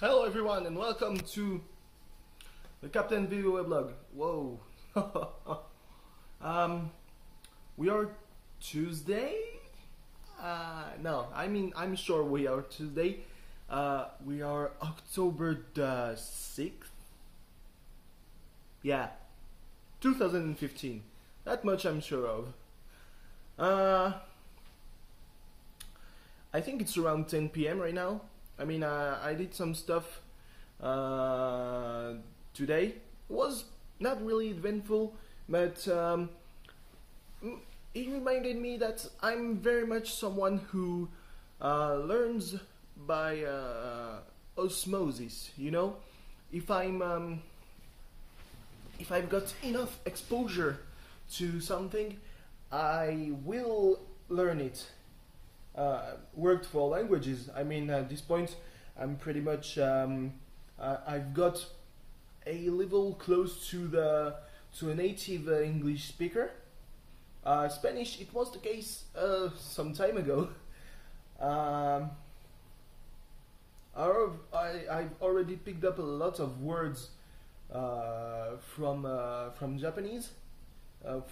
Hello everyone and welcome to the Captain Video Weblog. Whoa. We are Tuesday? No, I'm sure we are Tuesday. We are October the 6th. Yeah, 2015. That much I'm sure of. I think it's around 10 p.m. right now. I did some stuff today. It was not really eventful, but it reminded me that I'm very much someone who learns by osmosis. You know, if I've got enough exposure to something, I will learn it. Worked for languages. At this point, I'm pretty much I've got a level close to a native English speaker. Spanish, it was the case some time ago. I've already picked up a lot of words from Japanese,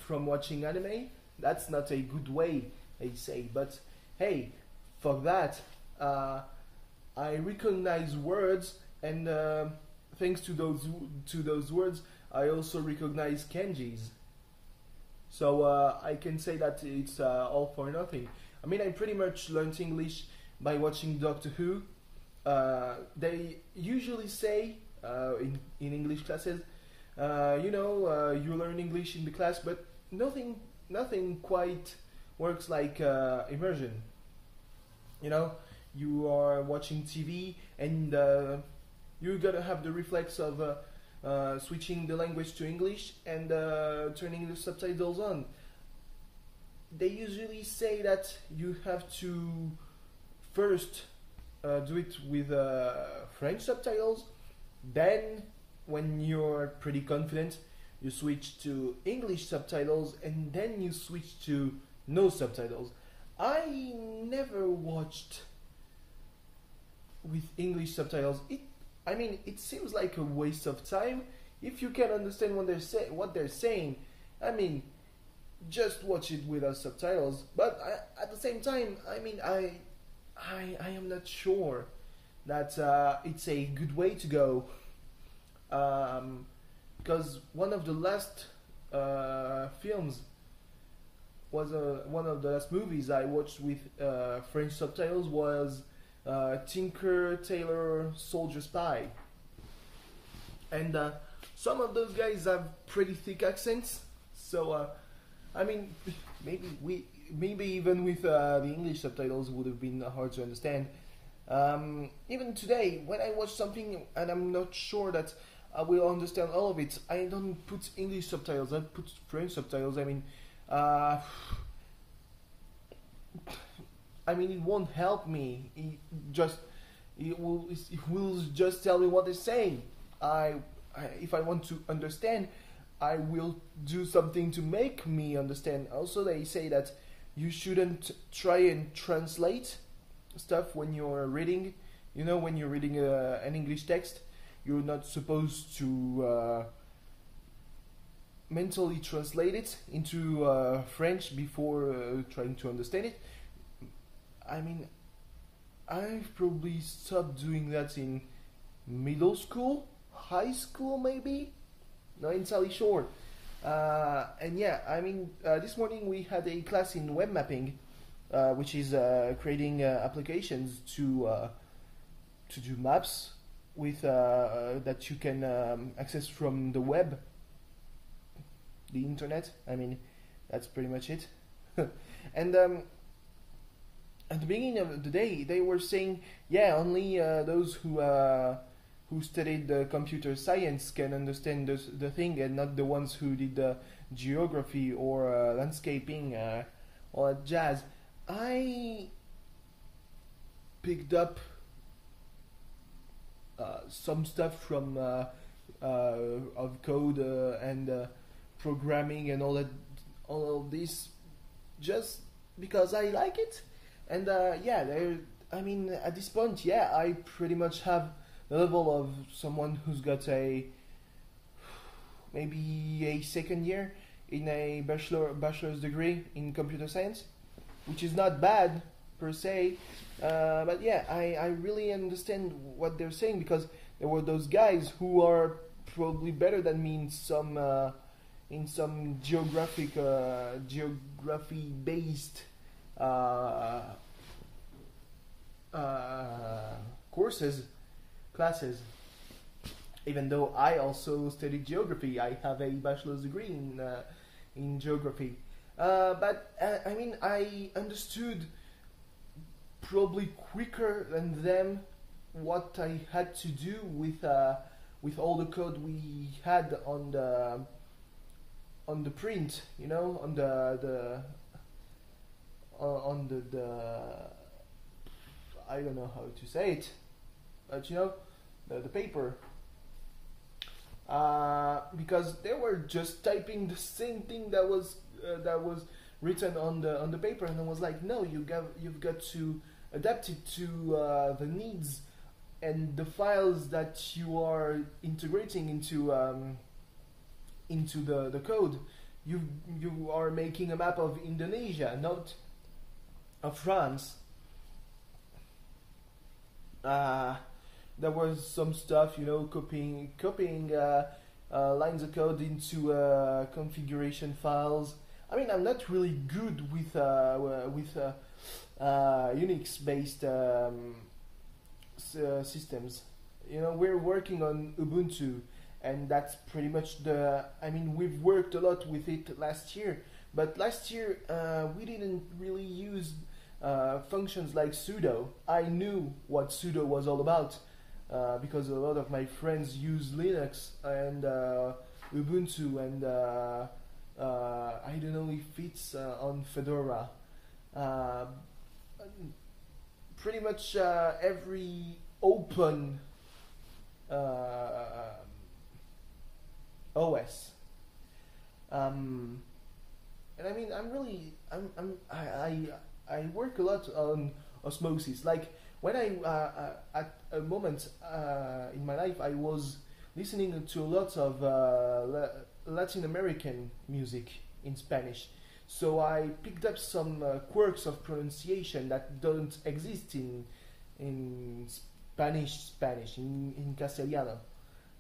from watching anime. That's not a good way, they say, but hey, fuck that. I recognize words, and thanks to those words, I also recognize kanjis. So I can say that it's all for nothing. I pretty much learned English by watching Doctor Who. They usually say in English classes, you learn English in the class, but nothing quite works like immersion. You are watching TV and you're gonna have the reflex of switching the language to English and turning the subtitles on. They usually say that you have to first do it with French subtitles, then when you're pretty confident, you switch to English subtitles, and then you switch to no subtitles. I never watched with English subtitles. It seems like a waste of time. If you can understand what they're saying, just watch it without subtitles. But at the same time, I am not sure that it's a good way to go. Because one of the last films was one of the last movies I watched with French subtitles was Tinker Tailor Soldier Spy, and some of those guys have pretty thick accents. So maybe even with the English subtitles would have been hard to understand. Even today, when I watch something and I'm not sure that I will understand all of it, I don't put English subtitles. I put French subtitles. It won't help me. It will just tell me what they're saying. If I want to understand, I will do something to make me understand. Also, they say that you shouldn't try and translate stuff when you're reading. When you're reading an English text, you're not supposed to mentally translate it into French before trying to understand it. I've probably stopped doing that in middle school, high school maybe? Not entirely sure. This morning we had a class in web mapping, which is creating applications to do maps with that you can access from the web, the internet. That's pretty much it. And at the beginning of the day, they were saying, only those who studied computer science can understand the thing, and not the ones who did geography or landscaping or jazz. I picked up some stuff from of code and programming and all of this, just because I like it. And at this point, I pretty much have the level of someone who's got a maybe a second year in a bachelor's degree in computer science, which is not bad per se. But yeah, I really understand what they're saying, because there were those guys who are probably better than me in some geography based classes. Even though I also studied geography, I have a bachelor's degree in geography. But I mean, I understood probably quicker than them what I had to do with all the code we had on the print, you know, on the I don't know how to say it, but you know, the paper. Because they were just typing the same thing that was written on the paper, and I was like, no, you've got to adapt it to the needs and the files that you are integrating into the code. You are making a map of Indonesia, not of France. There was some stuff, you know, copying lines of code into configuration files. I mean, I'm not really good with Unix-based systems. You know, we're working on Ubuntu, and that's pretty much I mean, we've worked a lot with it last year, but last year we didn't really use functions like sudo. I knew what sudo was all about. Because a lot of my friends use Linux and Ubuntu, and I don't know if it's on Fedora. Pretty much every open OS. And I mean, I work a lot on osmosis. Like, when at a moment in my life, I was listening to a lot of Latin American music in Spanish, so I picked up some quirks of pronunciation that don't exist in Spanish in Castellano.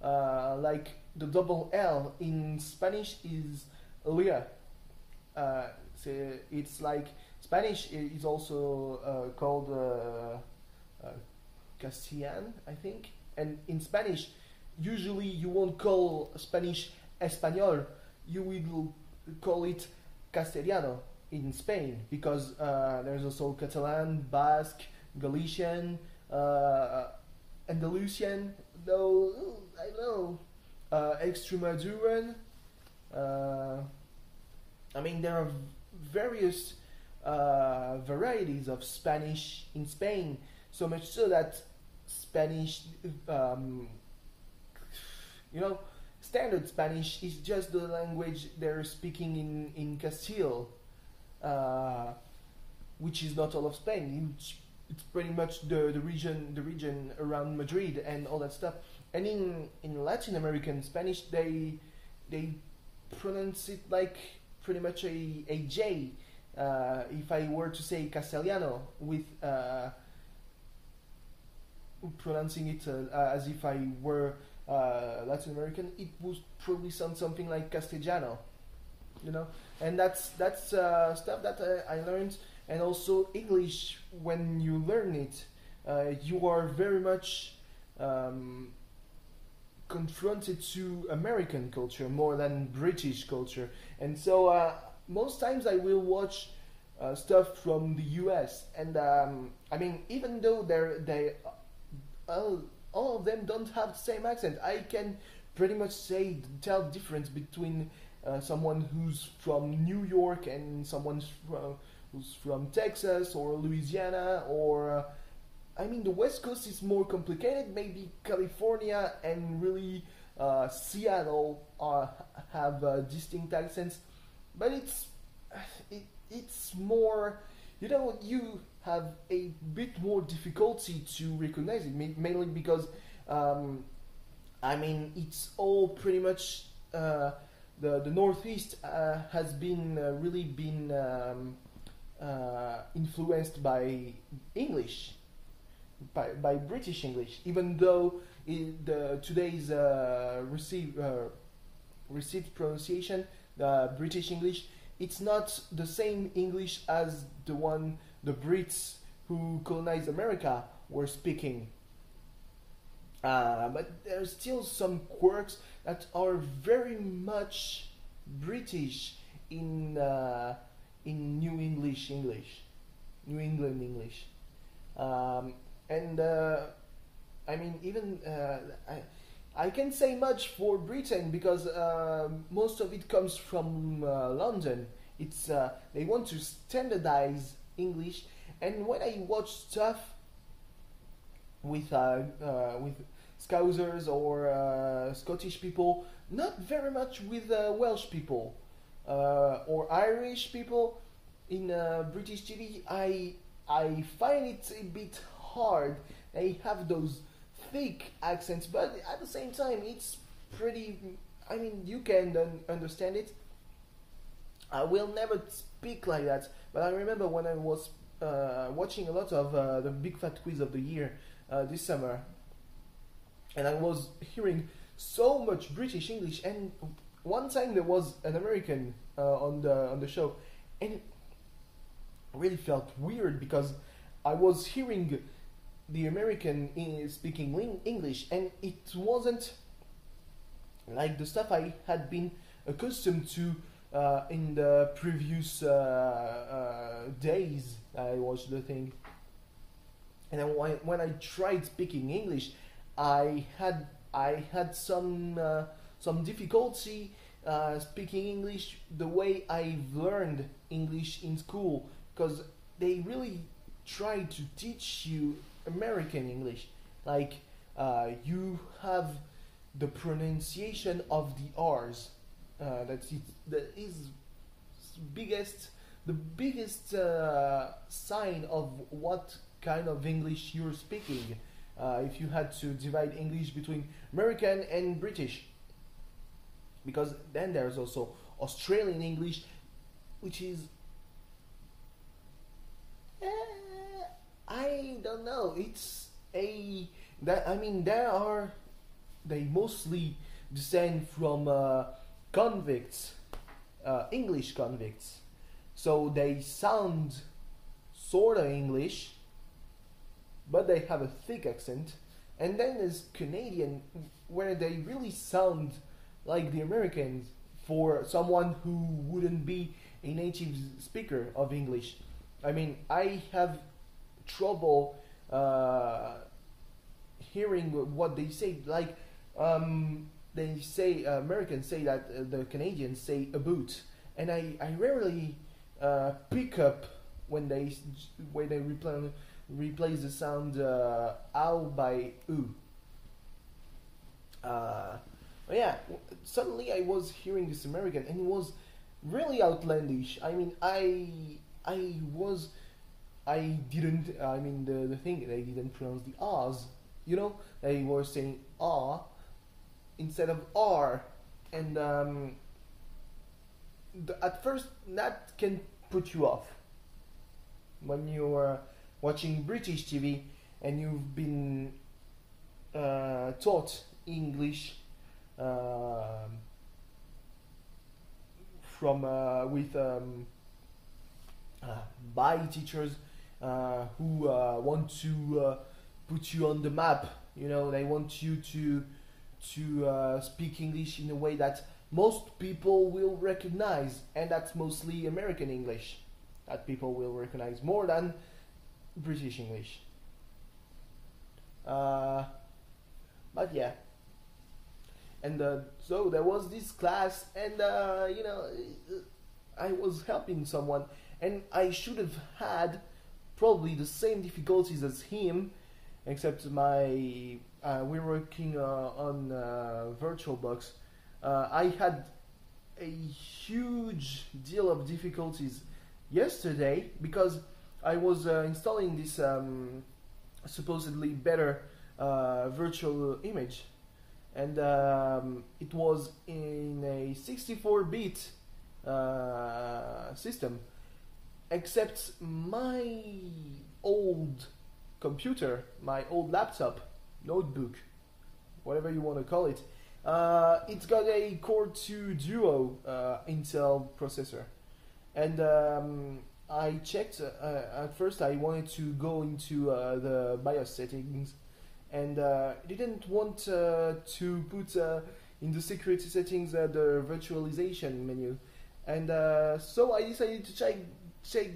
Like the double L in Spanish is lia. So it's like Spanish is also called Castilian, I think. And in Spanish, usually you won't call Spanish Español, you will call it Castellano in Spain, because there's also Catalan, Basque, Galician, Andalusian, though, I don't know, Extremaduran. I mean, there are various varieties of Spanish in Spain, so much so that Spanish, you know, standard Spanish is just the language they're speaking in Castile, which is not all of Spain. It's pretty much the region around Madrid and all that stuff. And in Latin American Spanish, they pronounce it like pretty much a J. If I were to say Castellano with pronouncing it as if I were Latin American, it would probably sound something like Castellano, you know. And that's stuff that I learned. And also English, when you learn it, you are very much confronted to American culture more than British culture. And so most times I will watch stuff from the US, and I mean, even though all of them don't have the same accent, I can pretty much tell the difference between someone who's from New York and someone who's from Texas or Louisiana, or I mean, the West Coast is more complicated. Maybe California and really Seattle have distinct accents, but it's more, you know, you have a bit more difficulty to recognize it, mainly because Um, I mean, it's all pretty much the Northeast has been really been influenced by English, by British English. Even though today's received pronunciation, British English, it's not the same English as the Brits who colonized America were speaking. But there's still some quirks that are very much British in New England English, and I mean even I can't say much for Britain because most of it comes from London. It's they want to standardize English, and when I watch stuff with Scousers or Scottish people, not very much with Welsh people or Irish people in British TV. I find it a bit hard. They have those thick accents, but at the same time, it's pretty. I mean, you can understand it. I will never speak like that, but I remember when I was watching a lot of the Big Fat Quiz of the Year this summer, and I was hearing so much British English. And one time there was an American on the show, and it really felt weird because I was hearing the American speaking English, and it wasn't like the stuff I had been accustomed to in the previous days I watched the thing. And then when I tried speaking English, I had some difficulty speaking English the way I've learned English in school, because they really try to teach you American English. Like you have the pronunciation of the R's. That is the biggest sign of what kind of English you're speaking. If you had to divide English between American and British, because then there's also Australian English, which is I don't know. It's they mostly descend from convicts, English convicts, so they sound sort of English, but they have a thick accent. And then there's Canadian, where they really sound like the Americans for someone who wouldn't be a native speaker of English. I mean, I have trouble hearing what they say. Like, they say, Americans say that the Canadians say a boot, and I rarely pick up when they replace the sound ow by oo. But yeah, suddenly I was hearing this American, and it was really outlandish. I mean, the thing, they didn't pronounce the R's, you know? They were saying R instead of R. And at first, that can put you off. When you're watching British TV and you've been taught English by teachers who want to put you on the map. You know, they want you to speak English in a way that most people will recognize, and that's mostly American English that people will recognize more than British English. But yeah. And so there was this class, and I was helping someone, and I should have had probably the same difficulties as him, except we're working on VirtualBox. I had a huge deal of difficulties yesterday because I was installing this supposedly better virtual image, and it was in a 64-bit system. Except my old computer, my old laptop, notebook, whatever you want to call it, it's got a Core 2 Duo Intel processor. And I checked, at first I wanted to go into the BIOS settings, and didn't want to put in the security settings the virtualization menu. And so I decided to check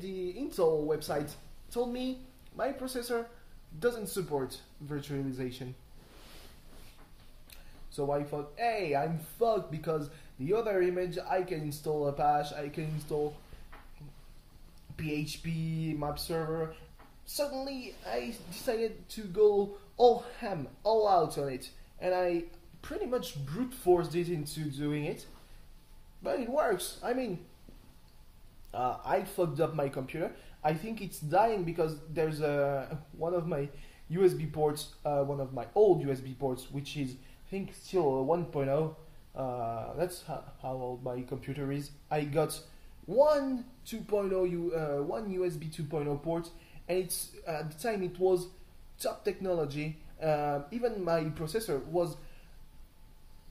the Intel website. It told me my processor doesn't support virtualization. So I thought, hey, I'm fucked, because the other image I can install Apache, I can install PHP, map server. Suddenly I decided to go all ham, all out on it, and I pretty much brute forced it into doing it. But it works. I mean, I fucked up my computer. I think it's dying because there's one of my USB ports, one of my old USB ports, which is, I think, still 1.0. That's how old my computer is. I got one 2.0, one USB 2.0 port, and it's at the time it was top technology. Even my processor was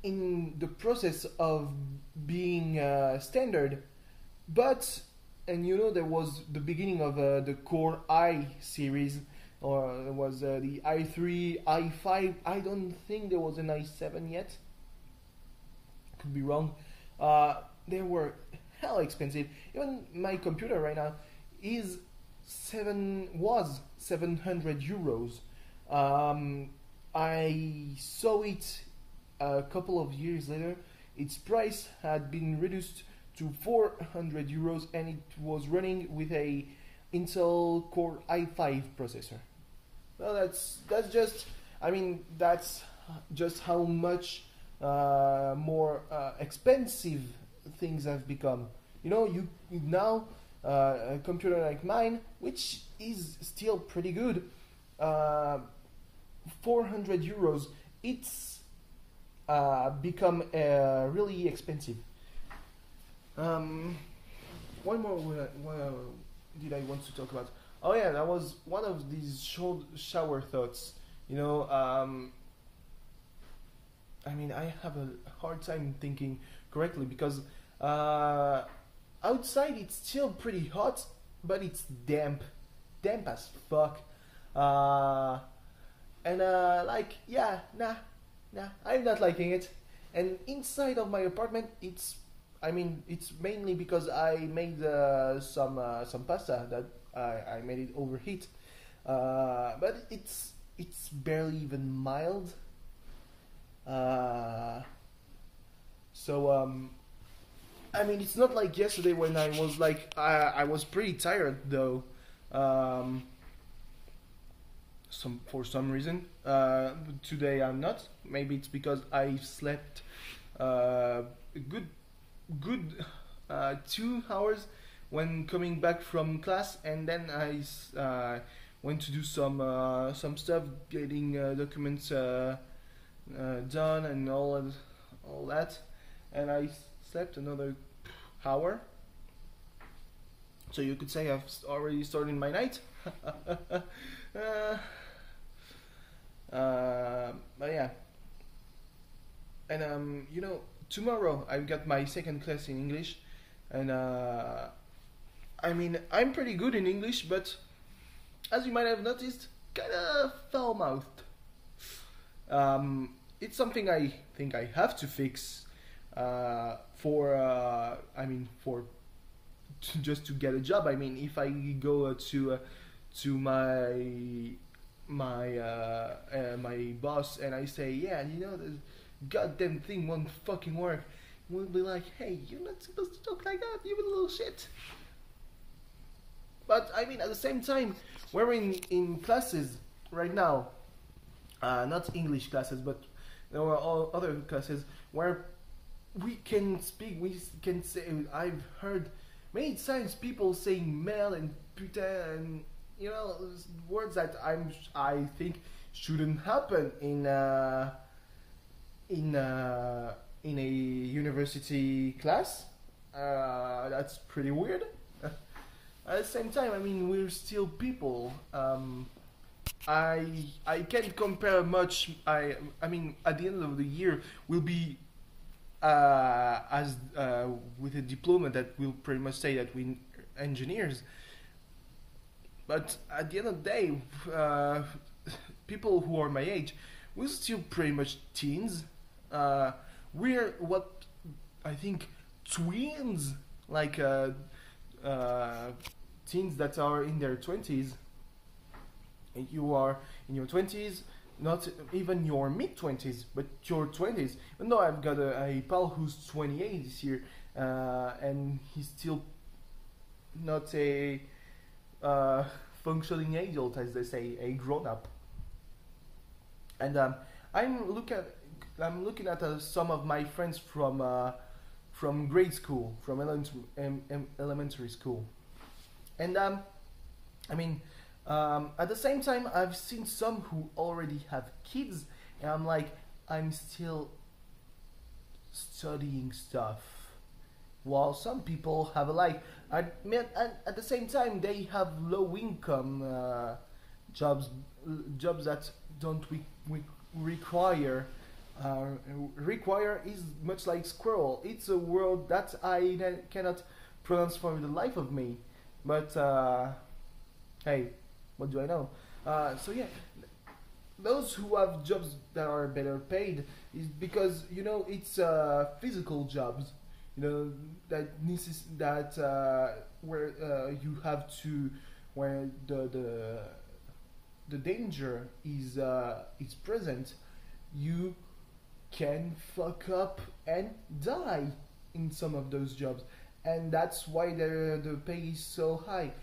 in the process of being standard, but, and you know, there was the beginning of the Core I series, or it was the i3, i5. I don't think there was an i7 yet. Could be wrong. They were hell expensive. Even my computer right now was 700 euros. I saw it a couple of years later. Its price had been reduced to 400 euros, and it was running with a Intel Core i5 processor. Well, that's just, I mean, that's just how much more expensive things have become. You know, you now a computer like mine, which is still pretty good, 400 euros. It's become really expensive. One more. What did I want to talk about? Oh yeah, that was one of these shower thoughts. You know, I mean, I have a hard time thinking correctly because outside it's still pretty hot, but it's damp as fuck. And like, yeah, nah, I'm not liking it. And inside of my apartment, it's mainly because I made some pasta that I made it overheat, but it's barely even mild. So I mean, it's not like yesterday when I was like I was pretty tired though. For some reason, today I'm not. Maybe it's because I slept a good 2 hours when coming back from class, and then I went to do some stuff, getting documents done and all that, and I slept another hour. So you could say I've already started my night. But yeah, and you know, tomorrow I've got my second class in English, and I mean, I'm pretty good in English, but as you might have noticed, kinda foul-mouthed. It's something I think I have to fix just to get a job. I mean, if I go to my boss and I say, yeah, you know, this goddamn thing won't fucking work, we'll be like, hey, you're not supposed to talk like that, you little shit. But I mean, at the same time, we're in classes right now, not English classes, but there are all other classes where we can speak, we can say, I've heard many times people saying mel and putain and, you know, words that I think shouldn't happen in a university class. That's pretty weird. At the same time, I mean, we're still people. I can't compare much. I mean, at the end of the year, we'll be as with a diploma that will pretty much say that we're engineers. But at the end of the day, people who are my age, we're still pretty much teens. We're what I think twins, like teens that are in their 20s. And you are in your 20s, not even your mid 20s, but your 20s. Even though I've got a pal who's 28 this year, and he's still not a functioning adult, as they say, a grown up. And I'm looking at some of my friends from grade school, from elementary school, and I mean, at the same time, I've seen some who already have kids, and I'm like, I'm still studying stuff, while some people have a life. At the same time, they have low income jobs that don't require. Require is much like squirrel. It's a word that I cannot pronounce for the life of me. But hey, what do I know? So yeah, those who have jobs that are better paid is because it's physical jobs. Where you have to, where the danger is present. You can fuck up and die in some of those jobs, and that's why the pay is so high.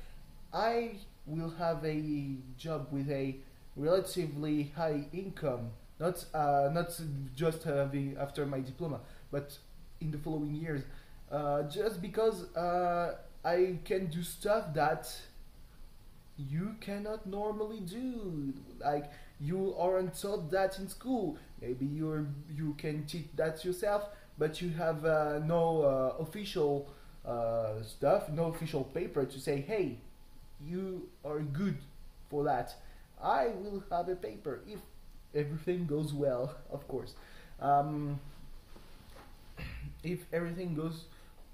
I will have a job with a relatively high income, not just having after my diploma, but in the following years, just because I can do stuff that you cannot normally do. Like, you aren't taught that in school. Maybe you can teach that yourself, but you have no official stuff, no official paper to say, hey, you are good for that. I will have a paper if everything goes well, of course. If everything goes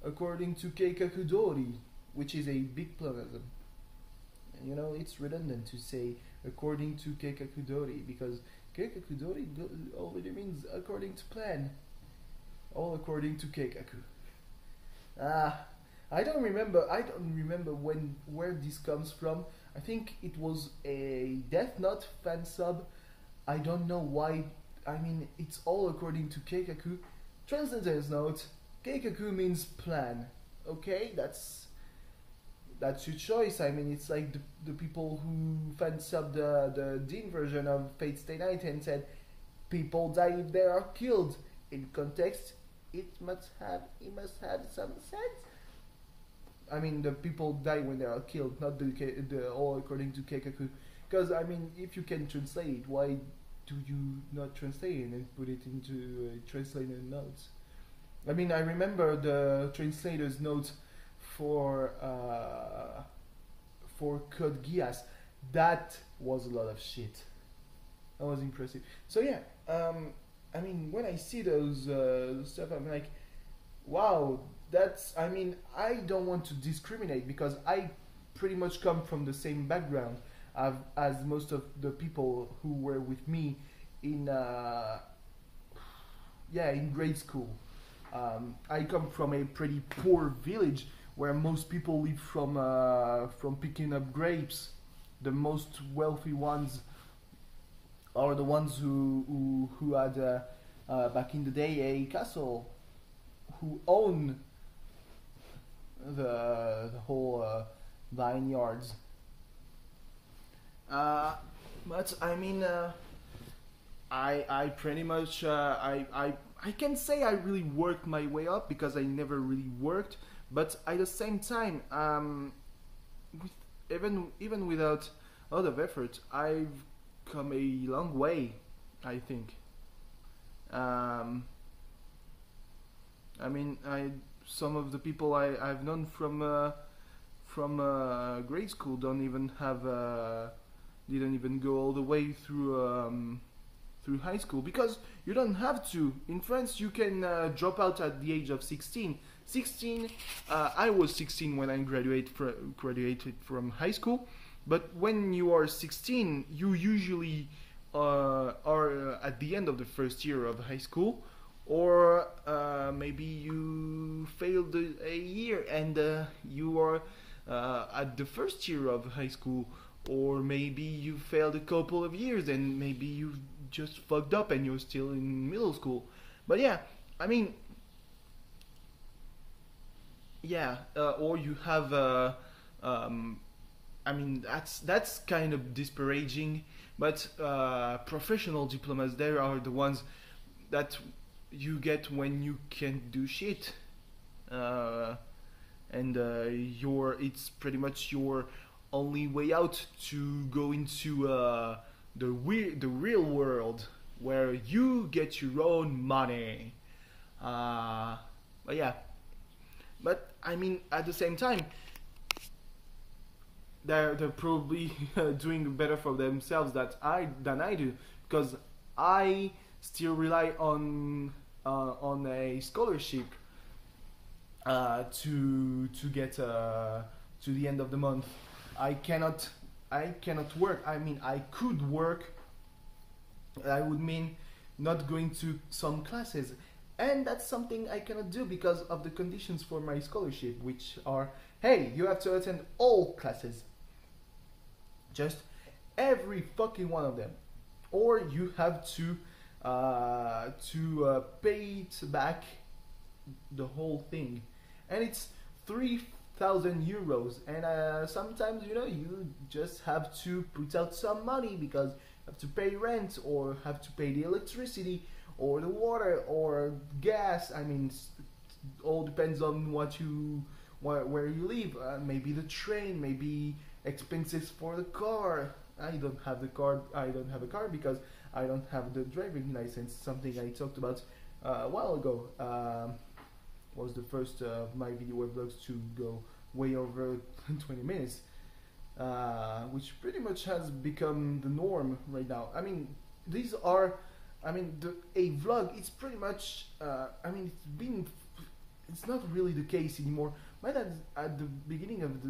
according to Keikakudori, which is a big pleonasm. It's redundant to say according to Keikakudori, because Keikakudori already means according to plan. All according to Keikaku. I don't remember where this comes from. I think it was a Death Note fan sub. I don't know why. I mean, it's all according to Keikaku. Translator's note: Keikaku means plan. Okay, that's your choice. I mean, it's like the people who fan sub the Dean version of Fate Stay Night and said people die if they are killed. In context, it must have some sense. I mean, the people die when they are killed, not the all according to Keikaku. Because I mean, if you can translate it, why do you not translate it and put it into translator notes? I mean, I remember the translator's notes for Code Geass. That was a lot of shit. That was impressive. So yeah, I mean, when I see those stuff, I'm like, wow, that's. I mean, I don't want to discriminate because I pretty much come from the same background as most of the people who were with me in grade school. I come from a pretty poor village where most people live from picking up grapes. The most wealthy ones are the ones who had back in the day a castle, who own the whole vineyards. But I mean, I pretty much I can say I really worked my way up because I never really worked, but at the same time, even without a lot of effort, I've come a long way, I think. Um, I mean, some of the people I've known from grade school don't even have didn't even go all the way through high school, because you don't have to. In France, you can drop out at the age of 16. 16, I was 16 when I graduated from high school, but when you are 16, you usually are at the end of the first year of high school, or maybe you failed a year and you are at the first year of high school, or maybe you failed a couple of years and maybe you just fucked up and you're still in middle school. But yeah, I mean, yeah, or you have I mean, that's kind of disparaging, but professional diplomas, there are the ones that you get when you can't do shit, uh, and it's pretty much your only way out to go into the real world where you get your own money. Uh, but yeah, but I mean, at the same time, they're probably doing better for themselves than I do, because I still rely on a scholarship to get to the end of the month. I cannot work. I mean, I could work. I would mean not going to some classes, and that's something I cannot do because of the conditions for my scholarship, which are, hey, you have to attend all classes, just every fucking one of them, or you have to pay it back, the whole thing, and it's 3,000 euros, and sometimes, you know, you just have to put out some money because you have to pay rent, or have to pay the electricity, or the water, or gas. I mean, it all depends on where you live. Maybe the train, maybe expenses for the car. I don't have the car. I don't have a car because I don't have the driving license. Something I talked about a while ago. Was the first of my video weblogs to go way over 20 minutes, which pretty much has become the norm right now. I mean, these are, I mean, a vlog. It's pretty much. I mean, it's not really the case anymore. My dad, at the beginning of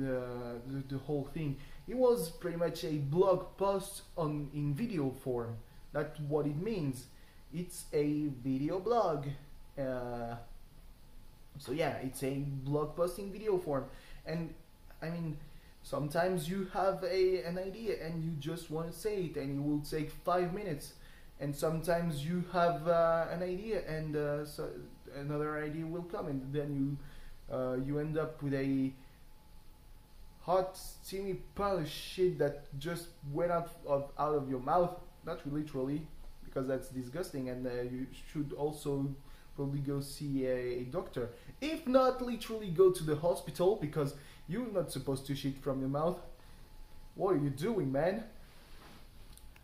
the whole thing, it was pretty much a blog post in video form. That's what it means. It's a video blog. So yeah, it's a blog post in video form, and I mean, sometimes you have an idea and you just want to say it, and it will take 5 minutes, and sometimes you have an idea and so another idea will come, and then you end up with a hot, steamy pile of shit that just went out of your mouth. Not literally, because that's disgusting, and you should also probably go see a doctor. If not literally, go to the hospital, because you're not supposed to shit from your mouth. What are you doing, man?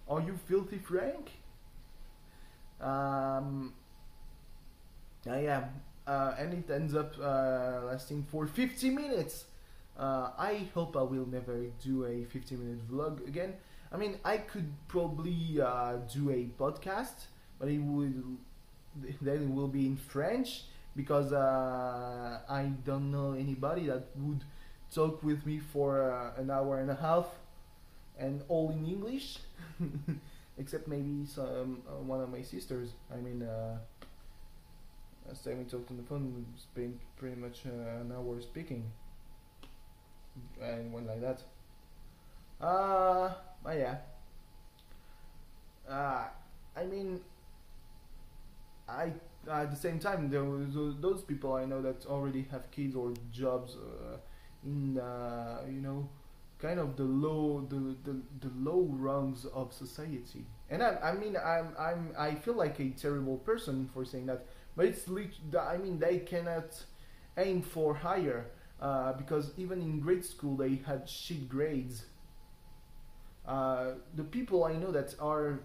Are you filthy Frank? I am. And it ends up lasting for 50 minutes. I hope I will never do a 50-minute vlog again. I mean, I could probably do a podcast, but then it will be in French, because I don't know anybody that would talk with me for an hour and a half, and all in English, except maybe one of my sisters. I mean, last time we talked on the phone, we spent pretty much an hour speaking, and went like that. But yeah. I mean, at the same time, there was those people I know that already have kids or jobs in you know, kind of the low rungs of society. And I feel like a terrible person for saying that, but I mean, they cannot aim for higher, because even in grade school they had shit grades. The people I know that are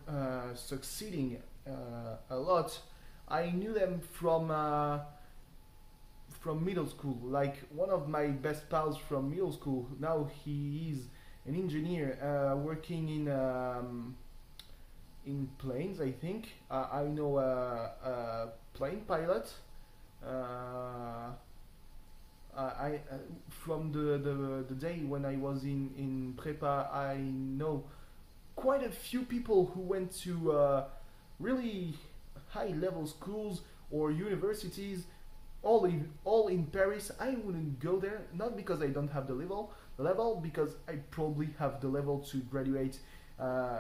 succeeding a lot, I knew them from middle school. Like one of my best pals from middle school. Now he is an engineer working in planes. I think I know a plane pilot. I from the day when I was in prepa, I know quite a few people who went to really high level schools or universities, all in Paris. I wouldn't go there, not because I don't have the level, because I probably have the level to graduate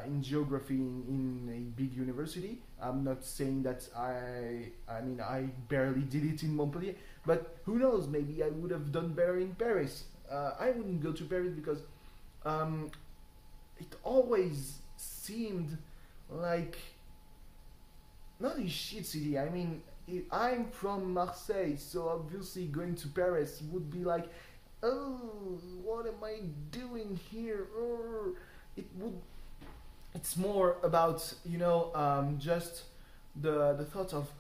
in geography in a big university. I'm not saying that I mean I barely did it in Montpellier, but who knows? Maybe I would have done better in Paris. I wouldn't go to Paris because it always seemed like not a shit city. I mean, I'm from Marseille, so obviously going to Paris would be like, oh, what am I doing here? It would. It's more about just the thought of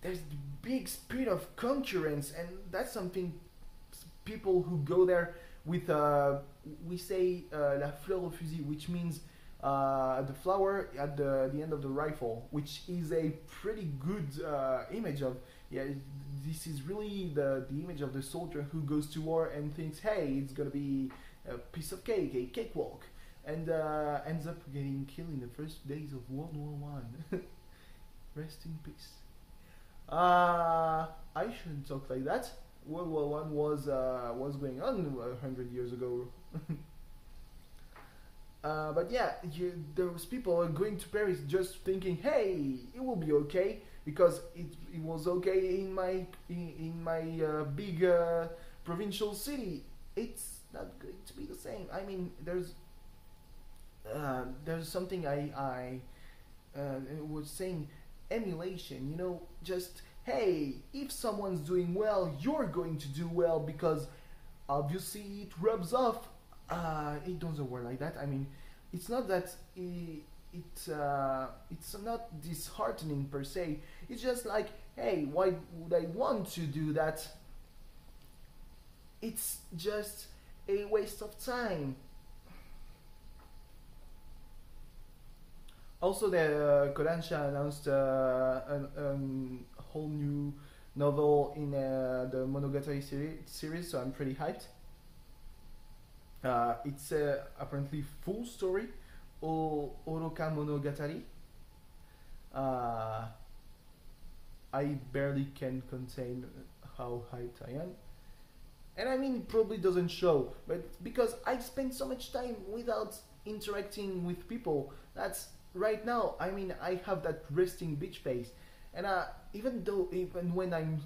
there's the big speed of concurrence, and that's something people who go there with we say la fleur au fusil, which means the flower at the end of the rifle, which is a pretty good image of this is really the image of the soldier who goes to war and thinks, hey, it's gonna be a piece of cake, a cakewalk, and ends up getting killed in the first days of World War One. Rest in peace. I shouldn't talk like that. World War One was going on 100 years ago. But yeah, those people are going to Paris just thinking, hey, it will be okay because it was okay in my big provincial city. It's not going to be the same. I mean, there's something I was saying, emulation. Just hey, if someone's doing well, you're going to do well because obviously it rubs off. It doesn't work like that. I mean, it's not that it's not disheartening per se. It's just like, hey, why would I want to do that? It's just a waste of time. Also, the Kodansha announced a whole new novel in the Monogatari series, so I'm pretty hyped. It's apparently full story, Oroka Monogatari. I barely can contain how hyped I am. And I mean, it probably doesn't show, but because I spend so much time without interacting with people, that's right now. I mean, I have that resting bitch face, and even when I'm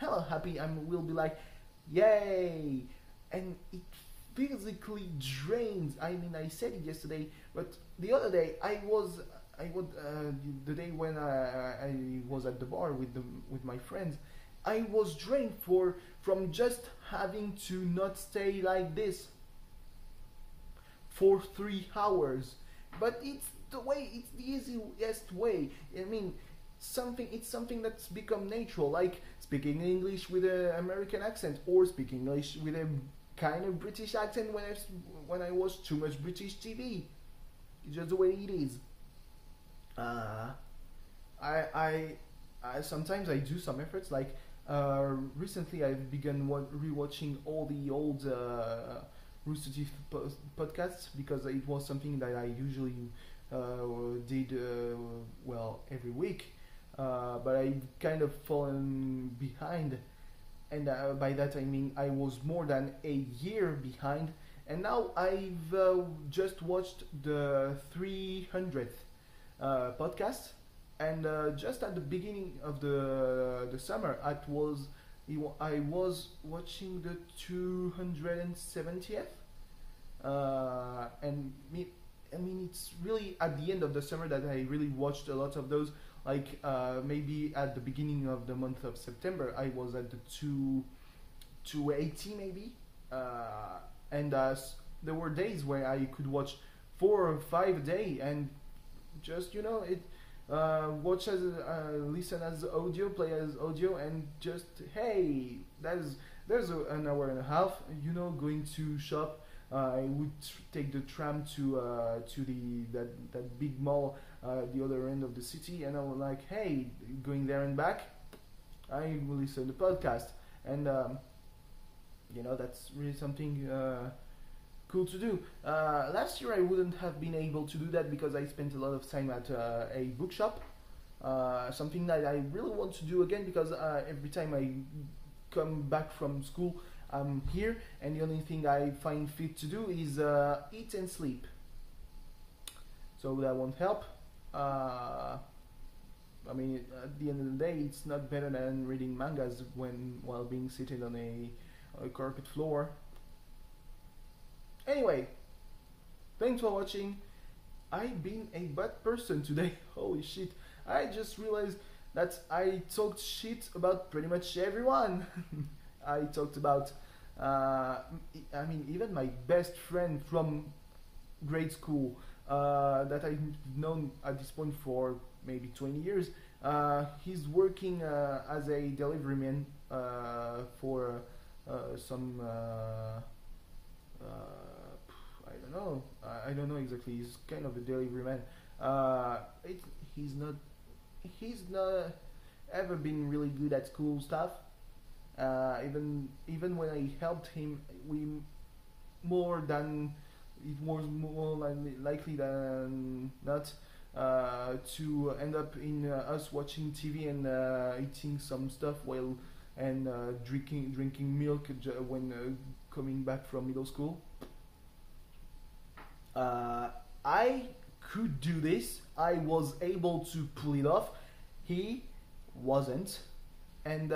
hella happy, I will be like, yay, and it physically drains. I mean, I said it yesterday, but the other day the day when I was at the bar with my friends, I was drained from just having to not stay like this for 3 hours. But it's the easiest way. I mean, it's something that's become natural, like speaking English with an American accent, or speaking English with a kind of British accent when I watch too much British TV. It's just the way it is. I sometimes I do some efforts, like recently I've begun rewatching all the old Rooster Teeth podcasts, because it was something that I usually did every week, but I've kind of fallen behind, and by that I mean I was more than a year behind, and now I've just watched the 300th podcast, and just at the beginning of the summer I was watching the 270th, and I mean, it's really at the end of the summer that I really watched a lot of those. Like maybe at the beginning of the month of September, I was at the 280 maybe, and there were days where I could watch 4 or 5 a day, and just it watch as listen as audio, play as audio, and just hey, there's an hour and a half. Going to shop. I would take the tram to that big mall the other end of the city, and I was like, hey, going there and back. I will listen to the podcast, and that's really something cool to do. Last year I wouldn't have been able to do that because I spent a lot of time at a bookshop. Something that I really want to do again, because every time I come back from school, I'm here, and the only thing I find fit to do is eat and sleep. So that won't help. At the end of the day, it's not better than reading mangas while being seated on a carpet floor. Anyway, thanks for watching. I've been a bad person today. Holy shit. I just realized that I talked shit about pretty much everyone. I talked about, even my best friend from grade school that I've known at this point for maybe 20 years. He's working as a delivery man for some... I don't know exactly. He's kind of a delivery man. He's not ever been really good at school stuff. Even when I helped him, it was more likely than not to end up in us watching TV and eating some stuff and drinking milk when coming back from middle school. I could do this. I was able to pull it off. He wasn't. And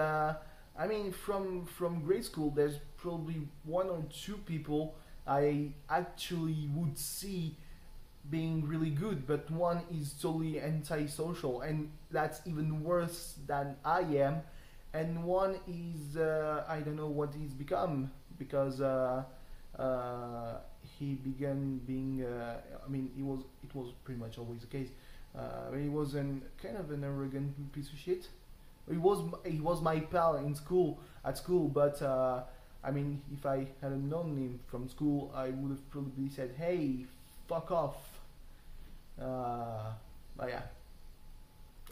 from grade school, there's probably 1 or 2 people I actually would see being really good, but one is totally antisocial, and that's even worse than I am. And one is I don't know what he's become, because he began being it was pretty much always the case. He was kind of an arrogant piece of shit. He was my pal at school, but if I hadn't known him from school, I would have probably said, hey, fuck off. But yeah,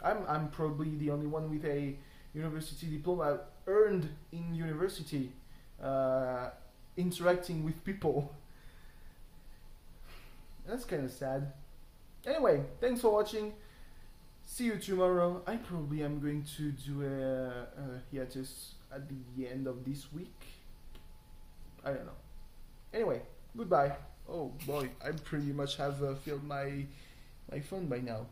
I'm probably the only one with a university diploma earned in university, interacting with people. That's kind of sad. Anyway, thanks for watching. See you tomorrow. I probably am going to do a hiatus at the end of this week. I don't know. Anyway, goodbye. Oh boy, I pretty much have filled my phone by now.